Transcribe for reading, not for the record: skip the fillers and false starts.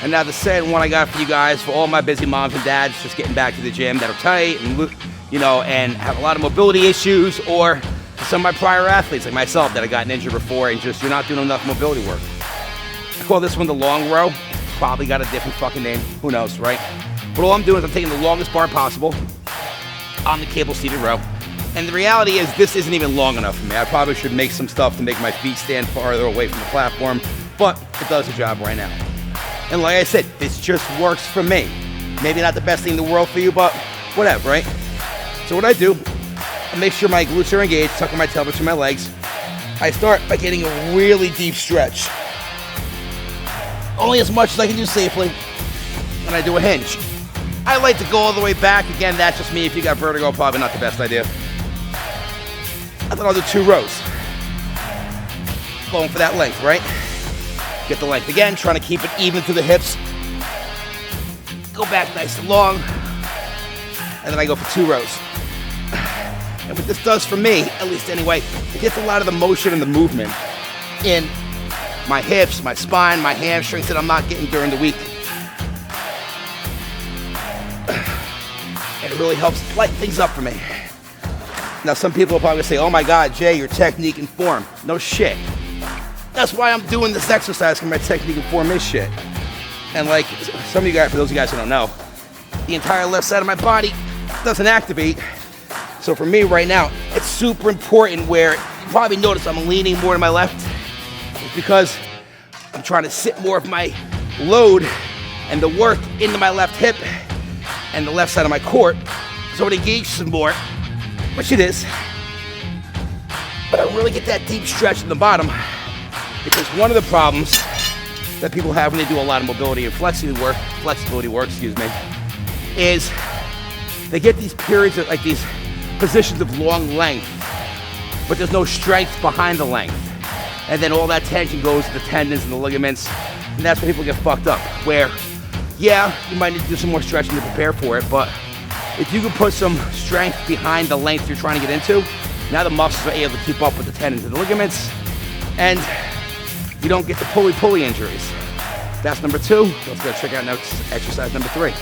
And now the second one I got for you guys, for all my busy moms and dads just getting back to the gym that are tight and, you know, and have a lot of mobility issues, or some of my prior athletes like myself that have gotten injured before and just you're not doing enough mobility work. I call this one the long row. Probably got a different fucking name. Who knows, right? But all I'm doing is I'm taking the longest bar possible on the cable seated row. And the reality is this isn't even long enough for me. I probably should make some stuff to make my feet stand farther away from the platform, but it does the job right now. And like I said, this just works for me. Maybe not the best thing in the world for you, but whatever, right? So what I do, I make sure my glutes are engaged, tucking my tail between my legs. I start by getting a really deep stretch. Only as much as I can do safely. And I do a hinge. I like to go all the way back. Again, that's just me. If you got vertigo, probably not the best idea. And then I'll do 2 rows. Going for that length, right? Get the length again, trying to keep it even to the hips. Go back nice and long. And then I go for 2 rows. And what this does for me, at least anyway, it gets a lot of the motion and the movement in my hips, my spine, my hamstrings that I'm not getting during the week. And it really helps lighten things up for me. Now some people will probably say, oh my God, Jay, your technique and form. No shit. That's why I'm doing this exercise, because my technique and form is shit. And like some of you guys, for those of you guys who don't know, the entire left side of my body doesn't activate. So for me right now, it's super important where you probably notice I'm leaning more to my left. It's because I'm trying to sit more of my load and the work into my left hip and the left side of my core, so it engages more, which it is. But I really get that deep stretch in the bottom, because one of the problems that people have when they do a lot of mobility and flexibility work, is they get these periods of like these positions of long length, but there's no strength behind the length. And then all that tension goes to the tendons and the ligaments, and that's where people get fucked up. Where, yeah, you might need to do some more stretching to prepare for it, but if you can put some strength behind the length you're trying to get into, now the muscles are able to keep up with the tendons and the ligaments, and you don't get the pulley injuries. That's number 2. Let's go check out now exercise number 3.